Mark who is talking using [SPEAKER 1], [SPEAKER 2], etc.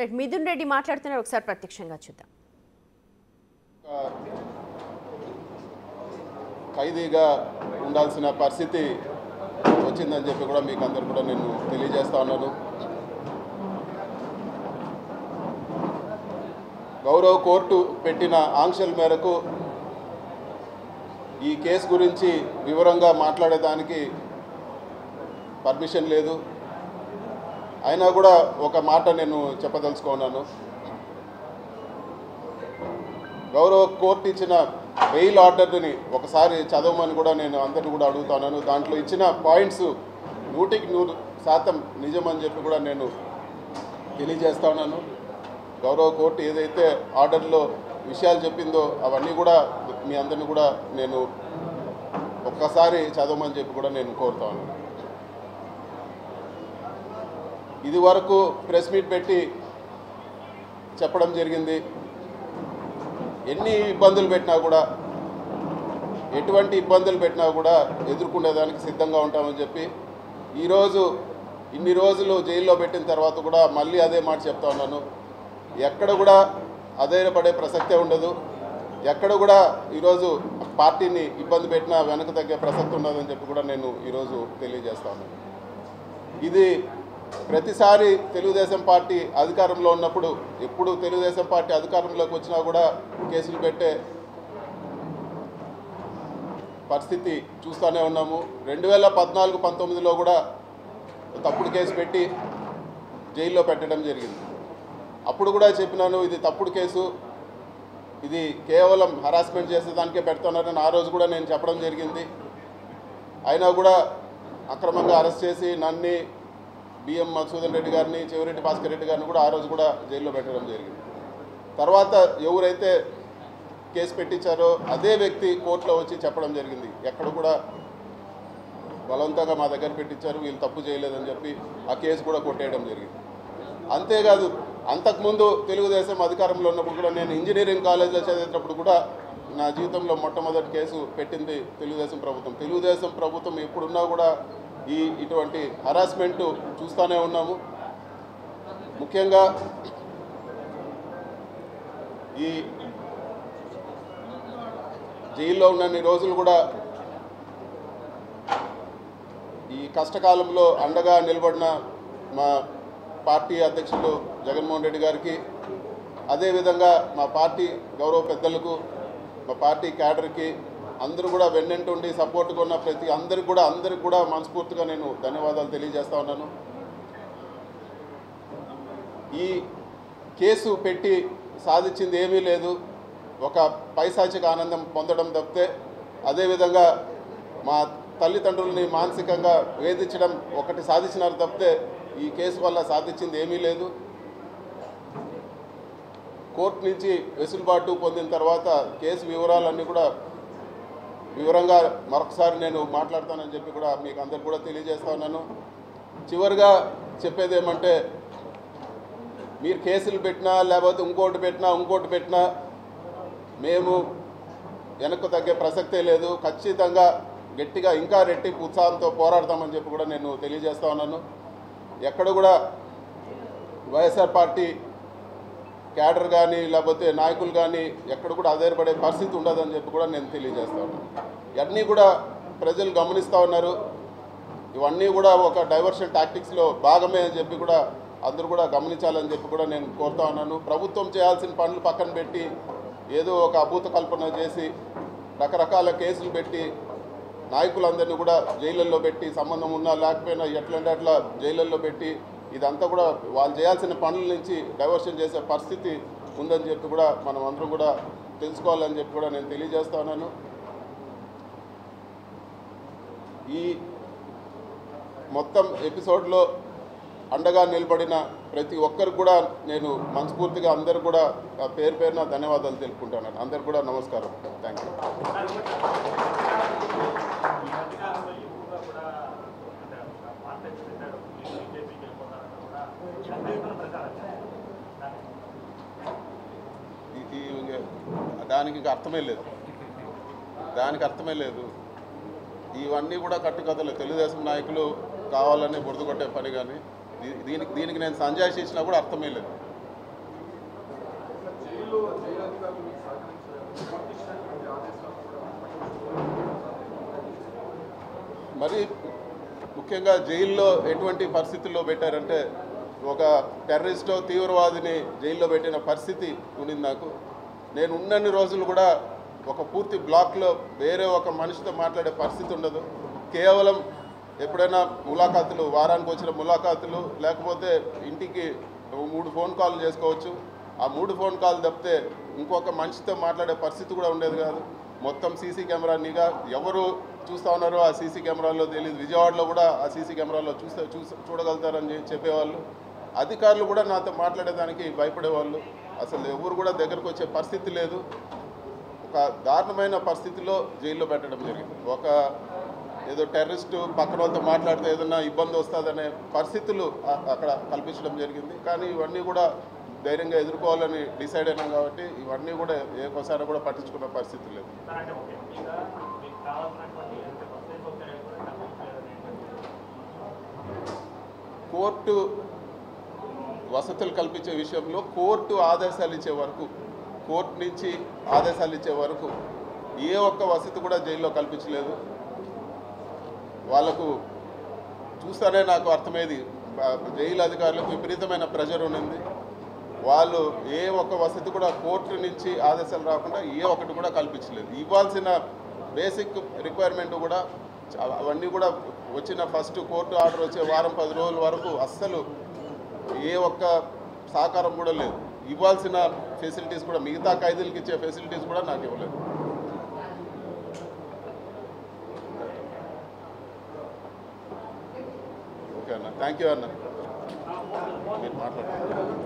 [SPEAKER 1] Right, Mithun Reddy మాట్లాడుతున్నారు, ఒకసారి ప్రత్యక్షంగా చూద్దాం.
[SPEAKER 2] ఖైదీగా ఉండాల్సిన పరిస్థితి వచ్చిందని చెప్పి కూడా మీకు అందరు కూడా నేను తెలియజేస్తా ఉన్నాను. గౌరవ కోర్టు పెట్టిన ఆంక్షల మేరకు ఈ కేసు గురించి వివరంగా మాట్లాడేదానికి పర్మిషన్ లేదు. అయినా కూడా ఒక మాట నేను చెప్పదలుచుకున్నాను. గౌరవ కోర్టు ఇచ్చిన బెయిల్ ఆర్డర్ని ఒకసారి చదవమని కూడా నేను అందరిని కూడా అడుగుతున్నాను. దాంట్లో ఇచ్చిన పాయింట్స్ 100% నిజమని చెప్పి కూడా నేను తెలియజేస్తా ఉన్నాను. గౌరవ కోర్టు ఏదైతే ఆర్డర్లో విషయాలు చెప్పిందో అవన్నీ కూడా మీ అందరిని కూడా నేను ఒక్కసారి చదవమని చెప్పి కూడా నేను కోరుతా ఉన్నాను. ఇది వరకు ప్రెస్ మీట్ పెట్టి చెప్పడం జరిగింది. ఎన్ని ఇబ్బందులు పెట్టినా కూడా, ఎటువంటి ఇబ్బందులు పెట్టినా కూడా ఎదుర్కొనేదానికి సిద్ధంగా ఉంటామని చెప్పి ఈరోజు ఇన్ని రోజులు జైల్లో పెట్టిన తర్వాత కూడా మళ్ళీ అదే మాట చెప్తా ఉన్నాను. ఎక్కడ కూడా అధైర్యపడే ప్రసక్తే ఉండదు. ఎక్కడ కూడా ఈరోజు పార్టీని ఇబ్బంది పెట్టినా వెనక తగ్గే ప్రసక్తి ఉండదని చెప్పి కూడా నేను ఈరోజు తెలియజేస్తాను. ఇది ప్రతిసారి తెలుగుదేశం పార్టీ అధికారంలో ఉన్నప్పుడు, ఎప్పుడు తెలుగుదేశం పార్టీ అధికారంలోకి వచ్చినా కూడా కేసులు పెట్టే పరిస్థితి చూస్తూనే ఉన్నాము. 2014-19లో కూడా తప్పుడు కేసు పెట్టి జైల్లో పెట్టడం జరిగింది. అప్పుడు కూడా చెప్పినాను, ఇది తప్పుడు కేసు, ఇది కేవలం హరాస్మెంట్ చేసేదానికే పెడుతున్నారని ఆ రోజు కూడా నేను చెప్పడం జరిగింది. అయినా కూడా అక్రమంగా అరెస్ట్ చేసి నన్ను, బిఎం మధుసూదన్ రెడ్డి గారిని, చెవిరెడ్డి భాస్కర్ రెడ్డి గారిని కూడా ఆ రోజు కూడా జైల్లో పెట్టడం జరిగింది. తర్వాత ఎవరైతే కేసు పెట్టించారో అదే వ్యక్తి కోర్టులో వచ్చి చెప్పడం జరిగింది, ఎక్కడ కూడా బలవంతంగా మా దగ్గర పెట్టించారు, వీళ్ళు తప్పు చేయలేదని చెప్పి ఆ కేసు కూడా కొట్టేయడం జరిగింది. అంతేకాదు, అంతకుముందు తెలుగుదేశం అధికారంలో ఉన్నప్పుడు కూడా నేను ఇంజనీరింగ్ కాలేజీలో చదివేటప్పుడు కూడా నా జీవితంలో మొట్టమొదటి కేసు పెట్టింది తెలుగుదేశం ప్రభుత్వం. తెలుగుదేశం ప్రభుత్వం ఎప్పుడున్నా కూడా ఇటువంటి హరాస్మెంటు చూస్తూనే ఉన్నాము. ముఖ్యంగా ఈ జైల్లో ఉన్నన్ని రోజులు కూడా ఈ కష్టకాలంలో అండగా నిలబడిన మా పార్టీ అధ్యక్షులు జగన్మోహన్ రెడ్డి గారికి, అదేవిధంగా మా పార్టీ గౌరవ పెద్దలకు, మా పార్టీ క్యాడర్కి అందరూ కూడా వెన్నంటుండి సపోర్ట్గా ఉన్న ప్రతి అందరికి కూడా మనస్ఫూర్తిగా నేను ధన్యవాదాలు తెలియజేస్తా ఉన్నాను. ఈ కేసు పెట్టి సాధించింది ఏమీ లేదు, ఒక పైశాచిక ఆనందం పొందడం తప్పితే, అదేవిధంగా మా తల్లిదండ్రులని మానసికంగా వేధించడం ఒకటి సాధించినారు తప్పితే ఈ కేసు వల్ల సాధించింది ఏమీ లేదు. కోర్టు నుంచి వెసులుబాటు పొందిన తర్వాత కేసు వివరాలన్నీ కూడా వివరంగా మరొకసారి నేను మాట్లాడతానని చెప్పి కూడా మీకు అందరికి కూడా తెలియజేస్తా ఉన్నాను. చివరిగా చెప్పేది ఏమంటే, మీరు కేసులు పెట్టినా లేకపోతే ఇంకోటి పెట్టినా మేము వెనక్కు తగ్గే ప్రసక్తే లేదు. ఖచ్చితంగా గట్టిగా ఇంకా రెట్టింపు ఉత్సాహంతో పోరాడతామని చెప్పి కూడా నేను తెలియజేస్తా ఉన్నాను. ఎక్కడ కూడా వైఎస్ఆర్ పార్టీ క్యాడర్ కానీ లేకపోతే నాయకులు కానీ ఎక్కడ కూడా ఆధారపడే పరిస్థితి ఉండదని చెప్పి కూడా నేను తెలియజేస్తా ఉన్నాను. ఇవన్నీ కూడా ప్రజలు గమనిస్తూ ఉన్నారు. ఇవన్నీ కూడా ఒక డైవర్షన్ టాక్టిక్స్లో భాగమే అని చెప్పి కూడా అందరూ కూడా గమనించాలని చెప్పి కూడా నేను కోరుతా ఉన్నాను. ప్రభుత్వం చేయాల్సిన పనులు పక్కన పెట్టి ఏదో ఒక అభూత కల్పన చేసి రకరకాల కేసులు పెట్టి నాయకులందరినీ కూడా జైళ్ళల్లో పెట్టి, సంబంధం ఉన్నా లేకపోయినా ఎట్లంటే అట్లా జైళ్ళల్లో పెట్టి, ఇదంతా కూడా వాళ్ళు చేయాల్సిన పనుల నుంచి డైవర్షన్ చేసే పరిస్థితి ఉందని చెప్పి కూడా మనం అందరం కూడా తెలుసుకోవాలని చెప్పి కూడా నేను తెలియజేస్తా ఉన్నాను. ఈ మొత్తం ఎపిసోడ్లో అండగా నిలబడిన ప్రతి ఒక్కరికి కూడా నేను మనస్ఫూర్తిగా అందరు కూడా పేరు పేరున ధన్యవాదాలు తెలుపుకుంటున్నాను. అందరు కూడా నమస్కారం. Thank you. దానికి అర్థమే లేదు. ఇవన్నీ కూడా కట్టుకథలు. తెలుగుదేశం నాయకులు కావాలని బురద కొట్టే పని, కానీ దీనికి నేను సంజాయిషి ఇచ్చినా కూడా అర్థమే లేదు.
[SPEAKER 3] జైల్లో జైలు అధికారులు మీకు సహకరించారు సమర్పించినటువంటి ఆదేశాలు కూడా
[SPEAKER 2] మరి ముఖ్యంగా జైల్లో ఎటువంటి పరిస్థితుల్లో పెట్టారంటే ఒక టెర్రరిస్టో తీవ్రవాదిని జైల్లో పెట్టిన పరిస్థితి ఉండింది నాకు. నేను ఉన్నన్ని రోజులు కూడా ఒక పూర్తి బ్లాక్లో వేరే ఒక మనిషితో మాట్లాడే పరిస్థితి ఉండదు. కేవలం ఎప్పుడైనా ములాఖాతులు, వారానికి వచ్చిన ములాఖాతులు, లేకపోతే ఇంటికి 3 ఫోన్ కాల్ చేసుకోవచ్చు. ఆ 3 ఫోన్ కాల్ తప్పితే ఇంకొక మనిషితో మాట్లాడే పరిస్థితి కూడా ఉండేది కాదు. మొత్తం సీసీ కెమెరా నిఘా, ఎవరు చూస్తూ ఉన్నారో ఆ సీసీ కెమెరాల్లో తెలియదు. విజయవాడలో కూడా ఆ సీసీ కెమెరాలో చూడగలుగుతారని చెప్పేవాళ్ళు. అధికారులు కూడా నాతో మాట్లాడేదానికి భయపడేవాళ్ళు. అసలు ఎవరు కూడా దగ్గరకు వచ్చే పరిస్థితి లేదు. ఒక దారుణమైన పరిస్థితిలో జైల్లో పెట్టడం జరిగింది. ఒక ఏదో టెర్రరిస్టు పక్కన వాళ్ళతో మాట్లాడితే ఏదైనా ఇబ్బంది వస్తుందనే పరిస్థితులు అక్కడ కల్పించడం జరిగింది. కానీ ఇవన్నీ కూడా ధైర్యంగా ఎదుర్కోవాలని డిసైడ్ అయినాం కాబట్టి ఇవన్నీ కూడా ఏకోసారి కూడా పట్టించుకున్న పరిస్థితి లేదు. కోర్టు వసతులు కల్పించే విషయంలో కోర్టు ఆదేశాలు ఇచ్చే వరకు, కోర్టు నుంచి ఆదేశాలు ఇచ్చే వరకు ఏ ఒక్క వసతి కూడా జైల్లో కల్పించలేదు. వాళ్ళకు చూస్తేనే నాకు అర్థమయ్యేది, జైలు అధికారులకు విపరీతమైన ప్రెషర్ ఉన్నది. వాళ్ళు ఏ ఒక్క వసతి కూడా కోర్టు నుంచి ఆదేశాలు రాకుండా ఏ ఒక్కటి కూడా కల్పించలేదు. ఇవ్వాల్సిన బేసిక్ రిక్వైర్మెంట్ కూడా అవన్నీ కూడా వచ్చిన ఫస్ట్ కోర్టు ఆర్డర్ వచ్చే వారం 10 రోజుల వరకు అస్సలు ఏ ఒక్క సహకారం కూడా లేదు. ఇవ్వాల్సిన ఫెసిలిటీస్ కూడా, మిగతా ఖైదీలకు ఇచ్చే ఫెసిలిటీస్ కూడా నాకు ఇవ్వలేదు. ఓకే అన్న, థ్యాంక్ యూ అన్న, మీరు మాట్లాడండి.